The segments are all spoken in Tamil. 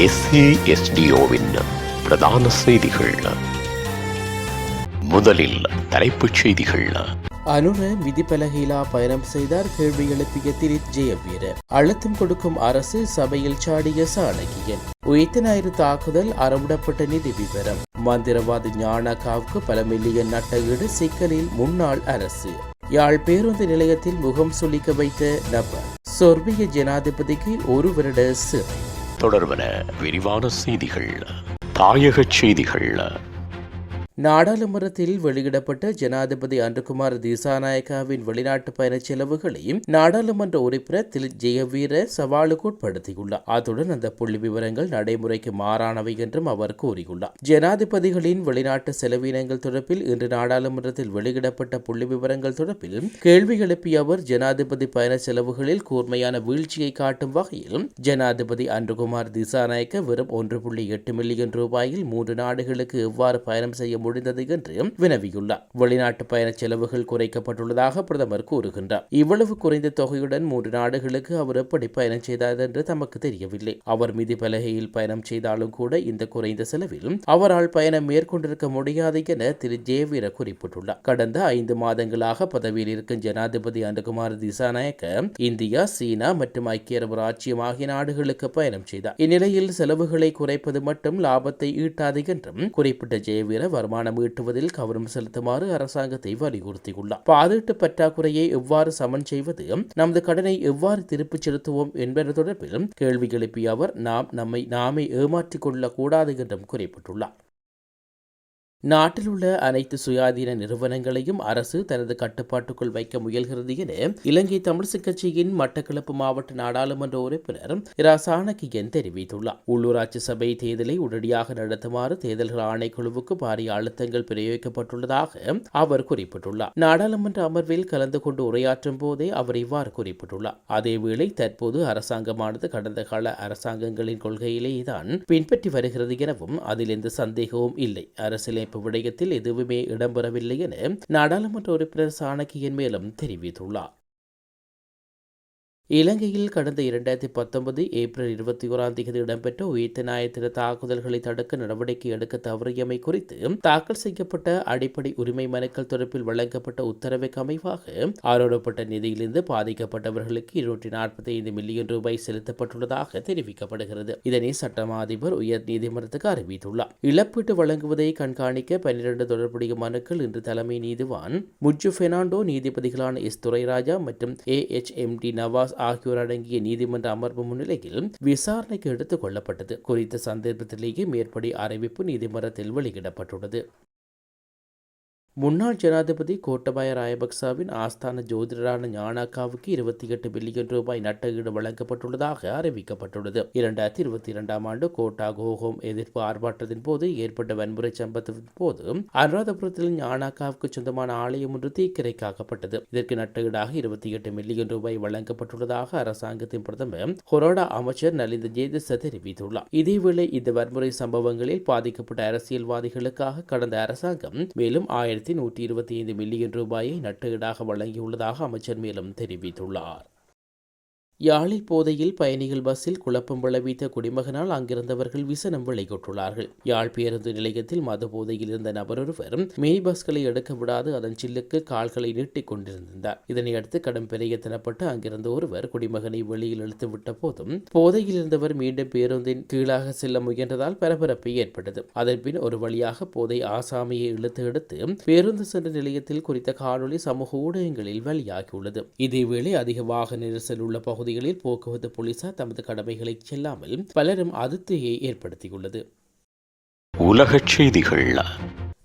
SASDOவின் பிரதான செய்திகள். முதலில் தலைப்புச் செய்திகள். அனுர விதிப்பலகையிலா பயணம் செய்தார். கேள்வி எழுப்பிய திரித் ஜெயவீர. அழுத்தம் கொடுக்கும் அரசு, சபையில் சாடிய சாணக்கியன். உயிர்த்த தாக்குதல், அறவிடப்பட்ட நிதி விவரம். மந்திரவாதி ஞானகாவுக்கு பல மில்லியன் நட்ட ஈடு, சிக்கலில் முன்னாள் அரசு. யாழ் பேருந்து நிலையத்தில் முகம் சுளிக்க வைத்த நபர். சொர்பிய ஜனாதிபதிக்கு 1 வருட சிறை. தொடர்வன விரிவான செய்திகள். தாயகச் செய்திகள். நாடாளுமன்றத்தில் வெளியிடப்பட்ட ஜனாதிபதி அன்றுகுமார் திசாநாயக்காவின் வெளிநாட்டு பயண செலவுகளையும் நாடாளுமன்ற உறுப்பினர் திலித் ஜெயவீர சவாலுக்கு உட்படுத்தியுள்ளார். அத்துடன் அந்த புள்ளி விவரங்கள் நடைமுறைக்கு மாறானவை என்றும் அவர் கூறியுள்ளார். ஜனாதிபதிகளின் வெளிநாட்டு செலவினங்கள் தொடர்பில் இன்று நாடாளுமன்றத்தில் வெளியிடப்பட்ட புள்ளி விவரங்கள் தொடர்பில் கேள்வி எழுப்பிய அவர், ஜனாதிபதி பயண செலவுகளில் கூர்மையான வீழ்ச்சியை காட்டும் வகையில் ஜனாதிபதி அன்றுகுமார் திசாநாயக்க வெறும் 1.8 மில்லியன் ரூபாயில் 3 நாடுகளுக்கு எவ்வாறு பயணம் செய்ய முடிந்தது என்று வினவியுள்ளார். வெளிநாட்டு பயண செலவுகள் குறைக்கப்பட்டுள்ளதாக பிரதமர் கூறுகின்றார். இவ்வளவு குறைந்த தொகையுடன் 3 நாடுகளுக்கு அவர் எப்படி பயணம் செய்தார் என்று தமக்கு தெரியவில்லை. அவர் மிதி பலகையில் பயணம் செய்தாலும் கூட இந்த குறைந்த செலவில் அவரால் பயணம் மேற்கொண்டிருக்க முடியாது என திரு ஜெயவீர குறிப்பிட்டுள்ளார். கடந்த 5 மாதங்களாக பதவியில் இருக்கும் ஜனாதிபதி அன்றுகுமார் திசாநாயக்க இந்தியா, சீனா மற்றும் ஐக்கிய அரபு ராச்சியம் ஆகிய நாடுகளுக்கு பயணம் செய்தார். இந்நிலையில் செலவுகளை குறைப்பது மட்டும் லாபத்தை ஈட்டாது என்றும் குறிப்பிட்ட ஜெயவீர வருமானம் ஈட்டுவதில் கவனம் செலுத்துமாறு அரசாங்கத்தை வலியுறுத்தியுள்ளார். பாதீட்டு பற்றாக்குறையை எவ்வாறு சமன் செய்வது, நமது கடனை எவ்வாறு திருப்பிச் செலுத்துவோம் என்பது தொடர்பில் கேள்வி எழுப்பிய அவர், நம்மை நாமே ஏமாற்றிக் கொள்ளக் கூடாது என்றும் குறிப்பிட்டுள்ளார். நாட்டில் உள்ள அனைத்து சுயாதீன நிறுவனங்களையும் அரசு தனது கட்டுப்பாட்டுக்குள் வைக்க முயல்கிறது என இலங்கை தமிழ்ச் கட்சியின் மட்டக்களப்பு மாவட்ட நாடாளுமன்ற உறுப்பினர் இரா சாணக்கியன் தெரிவித்துள்ளார். உள்ளூராட்சி சபை தேர்தலை உடனடியாக நடத்துமாறு தேர்தல்கள் ஆணைக்குழுவுக்கு பாரிய அழுத்தங்கள் பிரயோகிக்கப்பட்டுள்ளதாக அவர் குறிப்பிட்டுள்ளார். நாடாளுமன்ற அமர்வில் கலந்து கொண்டு உரையாற்றும் போதே அவர் இவ்வாறு குறிப்பிட்டுள்ளார். அதேவேளை தற்போது அரசாங்கமானது கடந்த கால அரசாங்கங்களின் கொள்கையிலேதான் பின்பற்றி வருகிறது எனவும் அதில் எந்த சந்தேகமும் இல்லை. அரசியல் விடயத்தில் எதுவுமே இடம்பெறவில்லை என நாடாளுமன்ற உறுப்பினர் சாணக்கியன் மேலும் தெரிவித்துள்ளார். இலங்கையில் கடந்த 2019 ஏப்ரல் 21 இடம்பெற்ற உயிர்த்த ஞாயிறு தாக்குதல்களை தடுக்க நடவடிக்கை எடுக்க தவறியமை குறித்து தாக்கல் செய்யப்பட்ட அடிப்படை உரிமை மனுக்கள் தொடர்பில் வழங்கப்பட்ட உத்தரவுக்கு அமைவாக ஆரோடப்பட்ட நிதியிலிருந்து பாதிக்கப்பட்டவர்களுக்கு 245 மில்லியன் ரூபாய் செலுத்தப்பட்டுள்ளதாக தெரிவிக்கப்படுகிறது. இதனை சட்டமா அதிபர் உயர் நீதிமன்றத்துக்கு அறிவித்துள்ளார். இழப்பீட்டு வழங்குவதை கண்காணிக்க 12 தொடர்புடைய மனுக்கள் இன்று தலைமை நீதிவான் முஜ்ஜு பெர்னாண்டோ, நீதிபதிகளான எஸ் துரைராஜா மற்றும் AHMD நவாஸ் ஆகியோர் அடங்கிய நீதிமன்ற அமர்வு முன்னிலையில் விசாரணைக்கு எடுத்துக் கொள்ளப்பட்டது. குறித்த சந்தர்ப்பத்திலேயே மேற்படி அறிவிப்பு நீதிமன்றத்தில் வெளியிடப்பட்டுள்ளது. முன்னாள் ஜனாதிபதி கோட்டபாய ராயபக்சவின் ஆஸ்தான ஜோதிடரான ஞானகாவுக்கு 28 பில்லியன் ரூபாய் நட்டஈடு வழங்கப்பட்டுள்ளதாக அறிவிக்கப்பட்டுள்ளது. 2022 ஆண்டு கோட்டா கோஹோம் எதிர்ப்பு ஆர்ப்பாட்டத்தின் போது ஏற்பட்ட வன்முறை சம்பவத்தின் போது அனுராதபுரத்தில் ஞானகாவுக்கு சொந்தமான ஆலயம் ஒன்று தீக்கிரைக்காக்கப்பட்டது. இதற்கு நட்டஈடாக 28 மில்லியன் ரூபாய் வழங்கப்பட்டுள்ளதாக அரசாங்கத்தின் பிரதமர் ஹொரோடா அமைச்சர் நலிந்த ஜேதிச தெரிவித்துள்ளார். இதேவேளை இந்த வன்முறை சம்பவங்களில் பாதிக்கப்பட்ட அரசியல்வாதிகளுக்காக கடந்த அரசாங்கம் மேலும் 125 மில்லியன் ரூபாயை நட்டஈடாக வழங்கியுள்ளதாக அமைச்சர் மேலும் தெரிவித்துள்ளார். யாழில் போதையில் பயணிகள் பஸ்ஸில் குழப்பம் விளைவித்த குடிமகனால் அங்கிருந்தவர்கள் விசனம் வெளியிட்டுள்ளார்கள். யாழ் பேருந்து நிலையத்தில் மது போதையில் இருந்த நபர் ஒருவர் மினி பஸ்களை எடுக்க விடாது அதன் சில்லுக்கு கால்களை நீட்டிக் கொண்டிருந்தார். இதனையடுத்து கடும் பிரயத்தனப்பட்டு அங்கிருந்த ஒருவர் குடிமகனை வெளியில் இழுத்து விட்ட போதும் போதையில் இருந்தவர் மீண்டும் பேருந்தின் கீழாக செல்ல முயன்றதால் பரபரப்பு ஏற்பட்டது. அதன்பின் ஒரு வழியாக போதை ஆசாமியை இழுத்து எடுத்து பேருந்து சென்ற நிலையத்தில் குறித்த காணொலி சமூக ஊடகங்களில் வெளியாகியுள்ளது. இதேவேளை அதிக வாகன நெரிசல் உள்ள பகுதி போக்குவரத்து போலீசார் தமது கடமைகளை செல்லாமல் பலரும் அதிருப்தியை ஏற்படுத்தியுள்ளது. உலகச் செய்திகள்.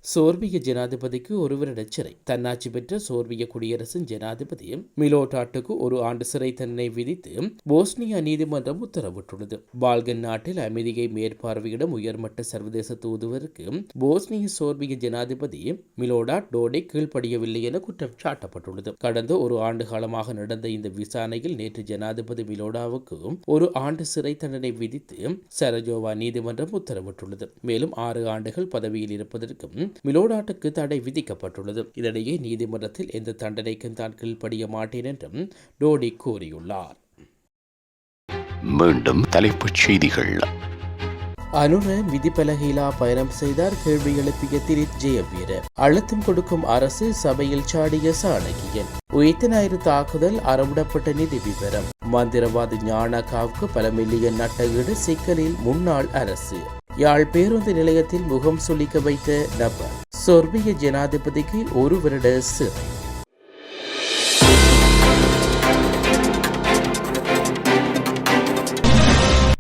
சோர்பிய ஜனாதிபதிக்கு 1 வருட சிறை. தன்னாட்சி பெற்ற சோர்பிய குடியரசின் ஜனாதிபதி மிலோடாட்டுக்கு 1 ஆண்டு சிறை தண்டனை விதித்து போஸ்னியா நீதிமன்றம் உத்தரவிட்டுள்ளது. பால்கன் நாட்டில் அமைதியை மேற்பார்வையிடும் உயர்மட்ட சர்வதேச தூதுவருக்கு போஸ்னிய சோர்பிய ஜனாதிபதி மிலோடாட் டோடிக் கீழ்ப்படியவில்லை என குற்றம் சாட்டப்பட்டுள்ளது. கடந்த 1 ஆண்டு காலமாக நடந்த இந்த விசாரணையில் நேற்று ஜனாதிபதி மிலோடாவுக்கு 1 ஆண்டு சிறை தண்டனை விதித்து சரஜோவா நீதிமன்றம் உத்தரவிட்டுள்ளது. மேலும் 6 ஆண்டுகள் பதவியில் இருப்பதற்கும் மிலோடாட்டுக்கு தடை விதிக்கப்பட்டுள்ளது. இதனிடையே நீதிமன்றத்தில் எந்த தண்டனைக்கும் தான் கீழ்ப்படிய மாட்டேன் என்றும் டோடி கூறியுள்ளார். மீண்டும் தலைப்புச் செய்திகள். அனுர விதிப்பலகையிலா பயணம் செய்தார் கேள்வி எழுப்பிய திலித் ஜெயவீர. அழுத்தம் கொடுக்கும் அரசு சபையில் சாடிய சாணகியன். உயிர்த்த ஞாயிறு தாக்குதல் அறவிடப்பட்ட நிதி விவரம். மந்திரவாதி ஞானகாவுக்கு பல மில்லியன் நட்ட ஈடு சிக்கலில் முன்னாள் அரசு. யாழ் பேருந்து நிலையத்தில் முகம் சுளிக்க வைத்த நபர். சொர்பிய ஜனாதிபதிக்கு 1 வருட சிறை.